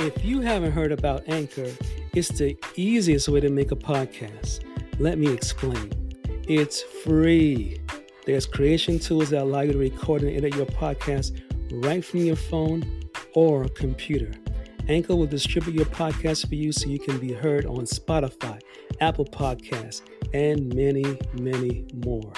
If you haven't heard about Anchor, it's the easiest way to make a podcast. Let me explain. It's free. There's creation tools that allow you to record and edit your podcast right from your phone or computer. Anchor will distribute your podcast for you so you can be heard on Spotify, Apple Podcasts, and many, many more.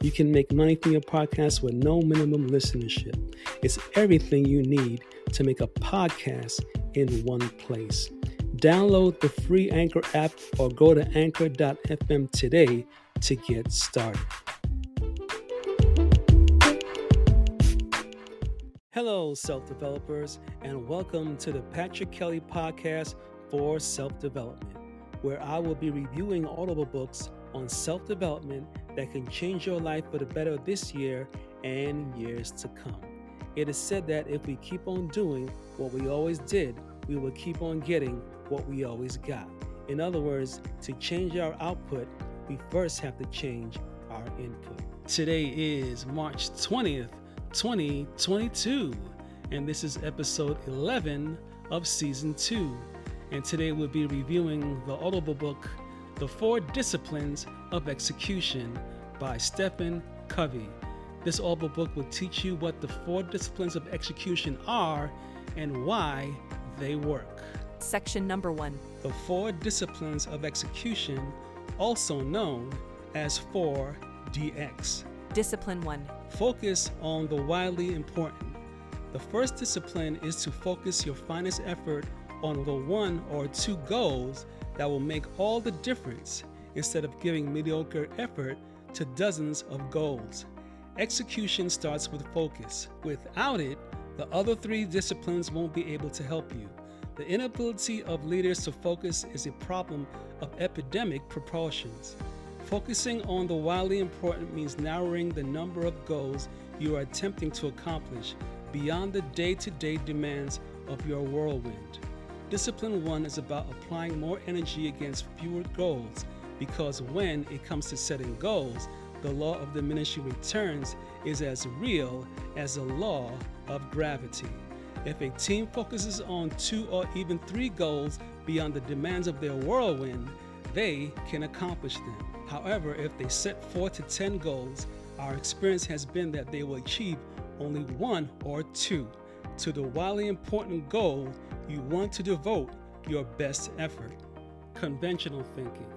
You can make money from your podcast with no minimum listenership. It's everything you need to make a podcast in one place. Download the free Anchor app or go to anchor.fm today to get started. Hello, self-developers, and welcome to the Patrick Kelly Podcast for Self-Development, where I will be reviewing audible books on self-development that can change your life for the better this year and years to come. It is said that if we keep on doing what we always did, we will keep on getting what we always got. In other words, to change our output, we first have to change our input. Today is March 20th, 2022, and this is episode 11 of season 2. And today we'll be reviewing the audible book, The 4 Disciplines of Execution by Stephen Covey. This audible book will teach you what the 4 disciplines of execution are and why they work. Section number 1. The 4 disciplines of execution, also known as 4DX. Discipline 1. Focus on the wildly important. The first discipline is to focus your finest effort on the 1 or 2 goals that will make all the difference instead of giving mediocre effort to dozens of goals. Execution starts with focus. Without it, the other 3 disciplines won't be able to help you. The inability of leaders to focus is a problem of epidemic proportions. Focusing on the wildly important means narrowing the number of goals you are attempting to accomplish beyond the day-to-day demands of your whirlwind. Discipline 1 is about applying more energy against fewer goals, because when it comes to setting goals, the law of diminishing returns is as real as the law of gravity. If a team focuses on 2 or even 3 goals beyond the demands of their whirlwind, they can accomplish them. However, if they set 4 to 10 goals, our experience has been that they will achieve only 1 or 2. To the wildly important goal, you want to devote your best effort. Conventional thinking.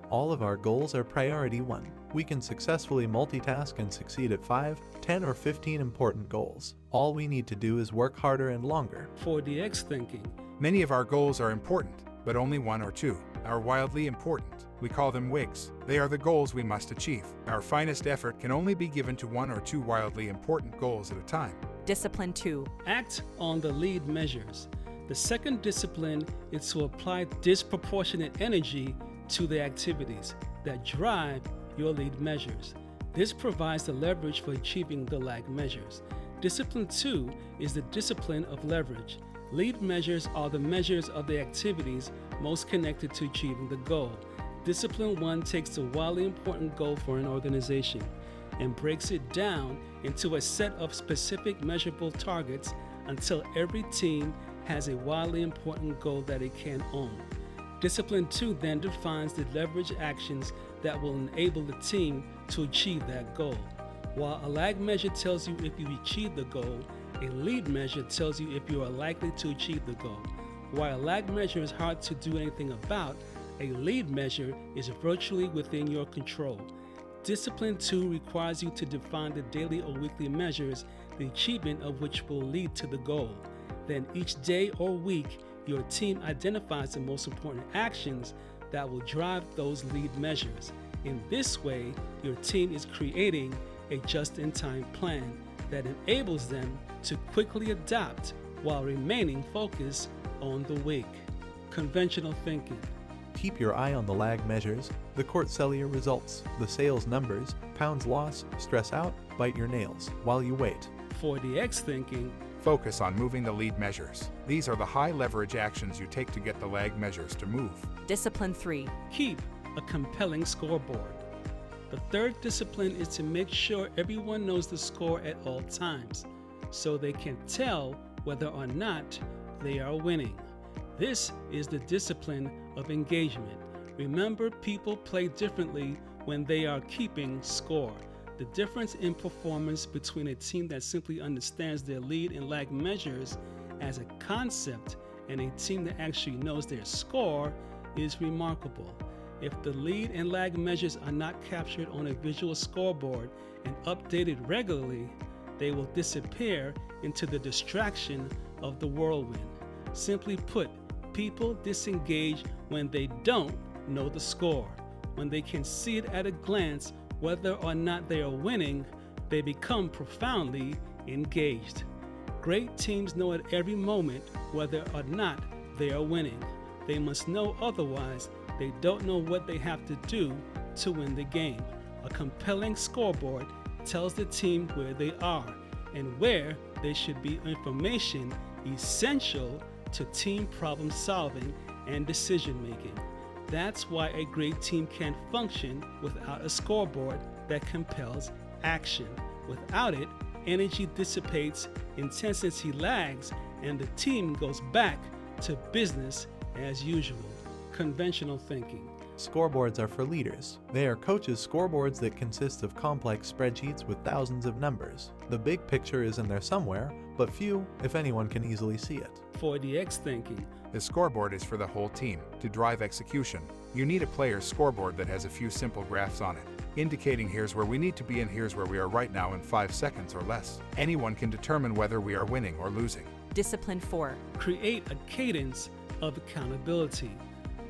All of our goals are priority 1. We can successfully multitask and succeed at 5, 10, or 15 important goals. All we need to do is work harder and longer. 4DX thinking. Many of our goals are important, but only 1 or 2 are wildly important. We call them WIGs. They are the goals we must achieve. Our finest effort can only be given to 1 or 2 wildly important goals at a time. Discipline 2. Act on the lead measures. The second discipline is to apply disproportionate energy to the activities that drive your lead measures. This provides the leverage for achieving the lag measures. Discipline 2 is the discipline of leverage. Lead measures are the measures of the activities most connected to achieving the goal. Discipline 1 takes the wildly important goal for an organization and breaks it down into a set of specific measurable targets until every team has a wildly important goal that it can own. Discipline 2 then defines the leverage actions that will enable the team to achieve that goal. While a lag measure tells you if you achieve the goal, a lead measure tells you if you are likely to achieve the goal. While a lag measure is hard to do anything about, a lead measure is virtually within your control. Discipline 2 requires you to define the daily or weekly measures, the achievement of which will lead to the goal. Then each day or week, your team identifies the most important actions that will drive those lead measures. In this way, your team is creating a just-in-time plan that enables them to quickly adapt while remaining focused on the WIG. Conventional thinking. Keep your eye on the lag measures, the Court-Cellier results, the sales numbers, pounds lost, stress out, bite your nails while you wait. 4DX thinking. Focus on moving the lead measures. These are the high leverage actions you take to get the lag measures to move. Discipline 3. Keep a compelling scoreboard. The third discipline is to make sure everyone knows the score at all times, so they can tell whether or not they are winning. This is the discipline of engagement. Remember, people play differently when they are keeping score. The difference in performance between a team that simply understands their lead and lag measures as a concept and a team that actually knows their score is remarkable. If the lead and lag measures are not captured on a visual scoreboard and updated regularly, they will disappear into the distraction of the whirlwind. Simply put, people disengage when they don't know the score. When they can see it at a glance whether or not they are winning, they become profoundly engaged. Great teams know at every moment whether or not they are winning. They must know, otherwise they don't know what they have to do to win the game. A compelling scoreboard tells the team where they are and where they should be, information essential to team problem solving and decision making. That's why a great team can't function without a scoreboard that compels action. Without it, energy dissipates, intensity lags, and the team goes back to business as usual. Conventional thinking. Scoreboards are for leaders. They are coaches' scoreboards that consist of complex spreadsheets with thousands of numbers. The big picture is in there somewhere, but few, if anyone, can easily see it. 4DX thinking. The scoreboard is for the whole team, to drive execution. You need a player's scoreboard that has a few simple graphs on it, indicating here's where we need to be and here's where we are right now in 5 seconds or less. Anyone can determine whether we are winning or losing. Discipline 4. Create a cadence of accountability.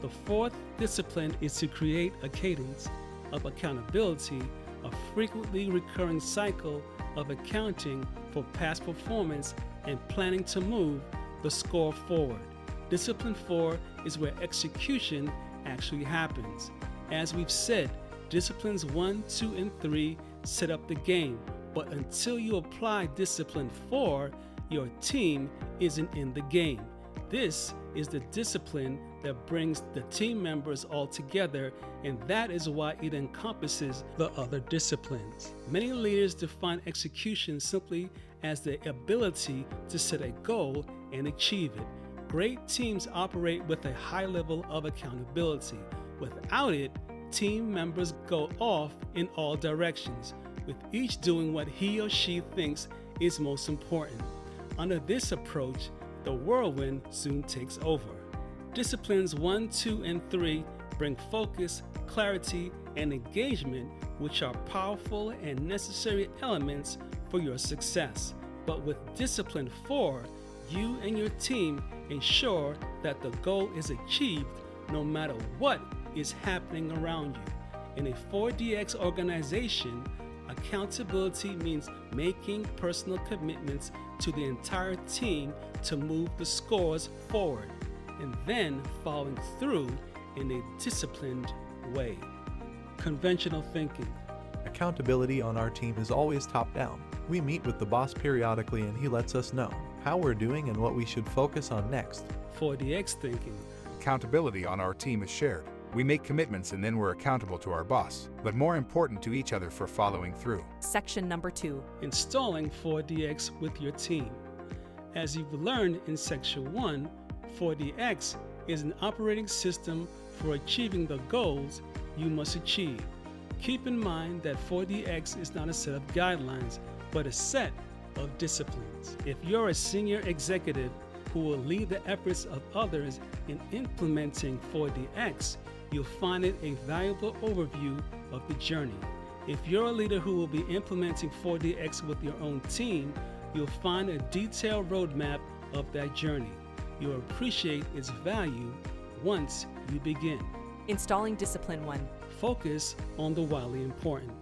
The fourth discipline is to create a cadence of accountability, a frequently recurring cycle of accounting for past performance and planning to move the score forward. Discipline 4 is where execution actually happens. As we've said, disciplines 1, 2, and 3 set up the game, but until you apply discipline 4, your team isn't in the game. This is the discipline that brings the team members all together, and that is why it encompasses the other disciplines. Many leaders define execution simply as the ability to set a goal and achieve it. Great teams operate with a high level of accountability. Without it, team members go off in all directions, with each doing what he or she thinks is most important. Under this approach, the whirlwind soon takes over. Disciplines 1, 2, and 3 bring focus, clarity, and engagement, which are powerful and necessary elements for your success. But with discipline 4, you and your team ensure that the goal is achieved no matter what is happening around you. In a 4DX organization, accountability means making personal commitments to the entire team to move the scores forward, and then following through in a disciplined way. Conventional thinking. Accountability on our team is always top-down. We meet with the boss periodically and he lets us know how we're doing and what we should focus on next. 4DX thinking. Accountability on our team is shared. We make commitments and then we're accountable to our boss, but more important to each other for following through. Section number 2. Installing 4DX with your team. As you've learned in Section 1, 4DX is an operating system for achieving the goals you must achieve. Keep in mind that 4DX is not a set of guidelines, but a set of disciplines. If you're a senior executive who will lead the efforts of others in implementing 4DX, you'll find it a valuable overview of the journey. If you're a leader who will be implementing 4DX with your own team, you'll find a detailed roadmap of that journey. You'll appreciate its value once you begin. Installing Discipline 1. Focus on the wildly important.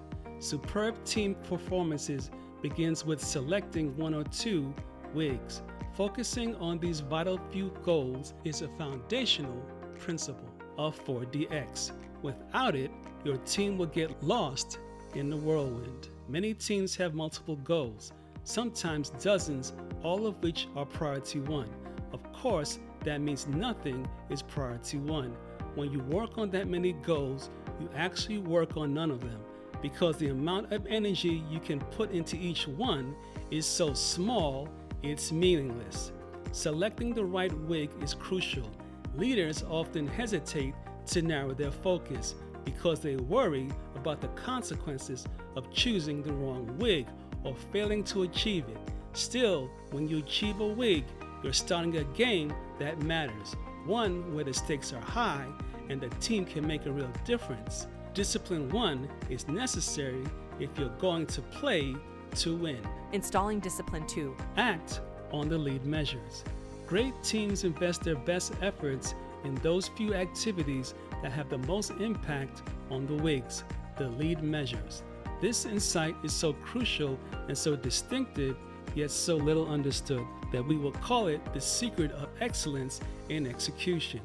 Superb team performances begins with selecting 1 or 2 WIGs. Focusing on these vital few goals is a foundational principle of 4DX. Without it, your team will get lost in the whirlwind. Many teams have multiple goals, sometimes dozens, all of which are priority 1. Of course, that means nothing is priority 1. When you work on that many goals, you actually work on none of them, because the amount of energy you can put into each one is so small, it's meaningless. Selecting the right wig is crucial. Leaders often hesitate to narrow their focus because they worry about the consequences of choosing the wrong wig or failing to achieve it. Still, when you achieve a wig, you're starting a game that matters, one where the stakes are high and the team can make a real difference. Discipline 1 is necessary if you're going to play to win. Installing Discipline 2. Act on the lead measures. Great teams invest their best efforts in those few activities that have the most impact on the wigs, the lead measures. This insight is so crucial and so distinctive, yet so little understood, that we will call it the secret of excellence in execution.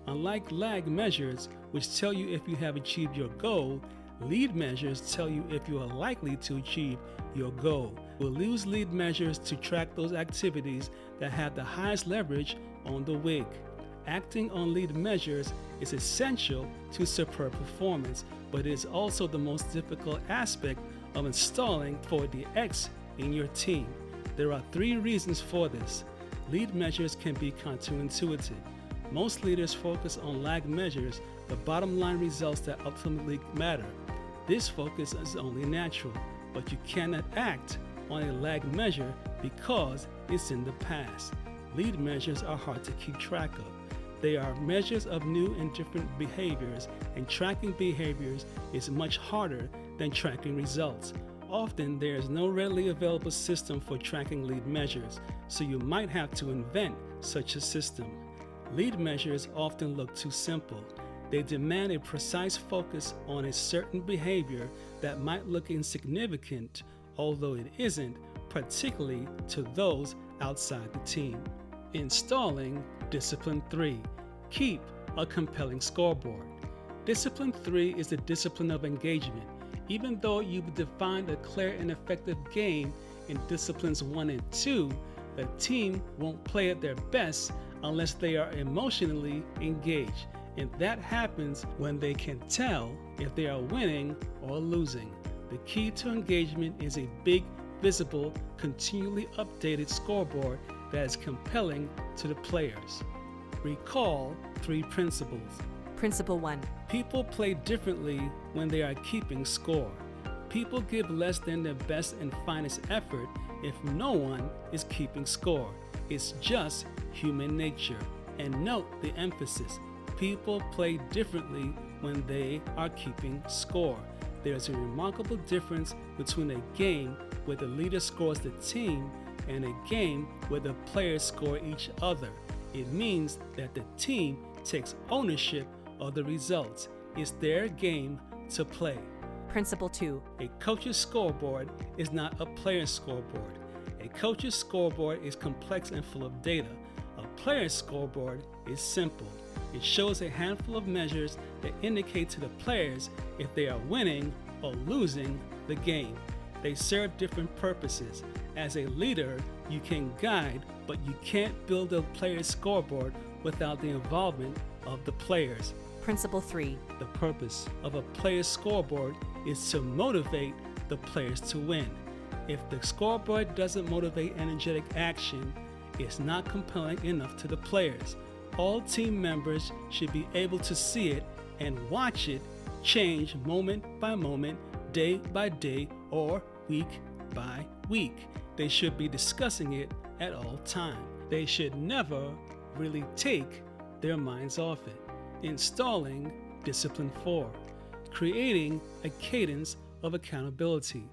Unlike lag measures, which tell you if you have achieved your goal, lead measures tell you if you are likely to achieve your goal. We'll use lead measures to track those activities that have the highest leverage on the wig. Acting on lead measures is essential to superb performance, but it is also the most difficult aspect of installing 4DX in your team. There are 3 reasons for this. Lead measures can be counterintuitive. Most leaders focus on lag measures, the bottom line results that ultimately matter. This focus is only natural, but you cannot act on a lag measure because it's in the past. Lead measures are hard to keep track of. They are measures of new and different behaviors, and tracking behaviors is much harder than tracking results. Often there is no readily available system for tracking lead measures, so you might have to invent such a system. Lead measures often look too simple. They demand a precise focus on a certain behavior that might look insignificant, although it isn't, particularly to those outside the team. Installing Discipline 3. Keep a compelling scoreboard. Discipline 3 is the discipline of engagement. Even though you've defined a clear and effective game in Disciplines 1 and 2, the team won't play at their best unless they are emotionally engaged, and that happens when they can tell if they are winning or losing. The key to engagement is a big, visible, continually updated scoreboard that is compelling to the players. Recall 3 principles. Principle 1. People play differently when they are keeping score. People give less than their best and finest effort if no one is keeping score. It's just human nature. And note the emphasis. People play differently when they are keeping score. There's a remarkable difference between a game where the leader scores the team and a game where the players score each other. It means that the team takes ownership of the results. It's their game to play. Principle 2. A coach's scoreboard is not a player's scoreboard. A coach's scoreboard is complex and full of data. A player's scoreboard is simple. It shows a handful of measures that indicate to the players if they are winning or losing the game. They serve different purposes. As a leader, you can guide, but you can't build a player's scoreboard without the involvement of the players. Principle 3. The purpose of a player's scoreboard is to motivate the players to win. If the scoreboard doesn't motivate energetic action, it's not compelling enough to the players. All team members should be able to see it and watch it change moment by moment, day by day, or week by week. They should be discussing it at all times. They should never really take their minds off it. Installing Discipline 4. Creating a cadence of accountability.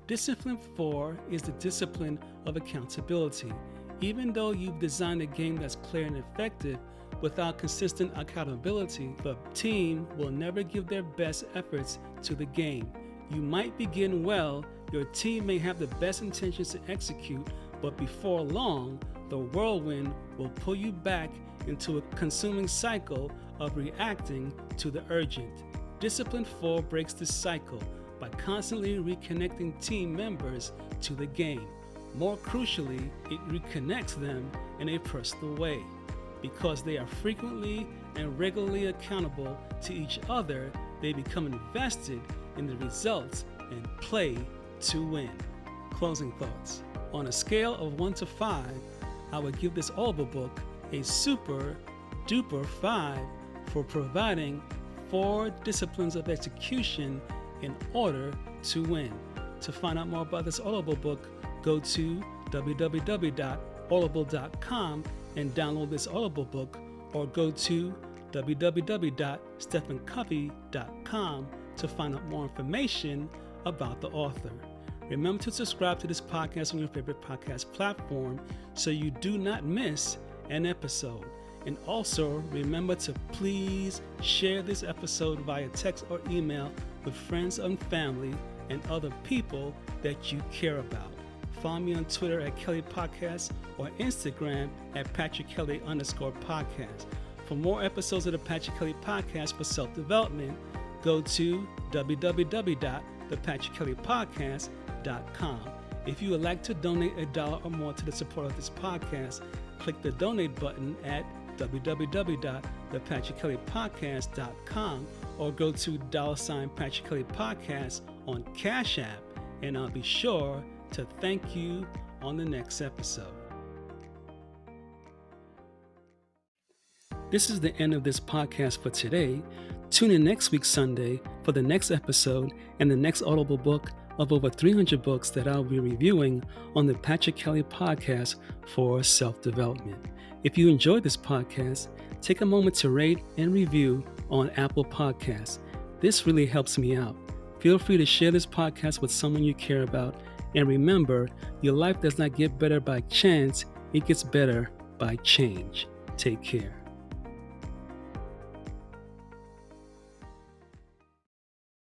Discipline 4 is the discipline of accountability. Even though you've designed a game that's clear and effective, without consistent accountability, the team will never give their best efforts to the game. You might begin well, your team may have the best intentions to execute, but before long, the whirlwind will pull you back into a consuming cycle of reacting to the urgent. Discipline 4 breaks this cycle by constantly reconnecting team members to the game. More crucially, it reconnects them in a personal way. Because they are frequently and regularly accountable to each other, they become invested in the results and play to win. Closing thoughts. On a scale of 1 to 5, I would give this Audible book a super duper 5 for providing 4 disciplines of execution in order to win. To find out more about this Audible book, go to www.audible.com and download this Audible book, or go to www.stephencovey.com to find out more information about the author. Remember to subscribe to this podcast on your favorite podcast platform so you do not miss an episode. And also remember to please share this episode via text or email with friends and family and other people that you care about. Follow me on Twitter at Kelly Podcast or Instagram at PatrickKelly_podcast. For more episodes of the Patrick Kelly Podcast for self-development, go to www.thepatrickkellypodcast.com. If you would like to donate $1 or more to the support of this podcast, click the donate button at www.thepatrickkellypodcast.com or go to $Patrick Kelly Podcast on Cash App, and I'll be sure to thank you on the next episode. This is the end of this podcast for today. Tune in next week Sunday for the next episode and the next Audible book of over 300 books that I'll be reviewing on the Patrick Kelly Podcast for self-development. If you enjoyed this podcast, take a moment to rate and review on Apple Podcasts. This really helps me out. Feel free to share this podcast with someone you care about. And remember, your life does not get better by chance, it gets better by change. Take care.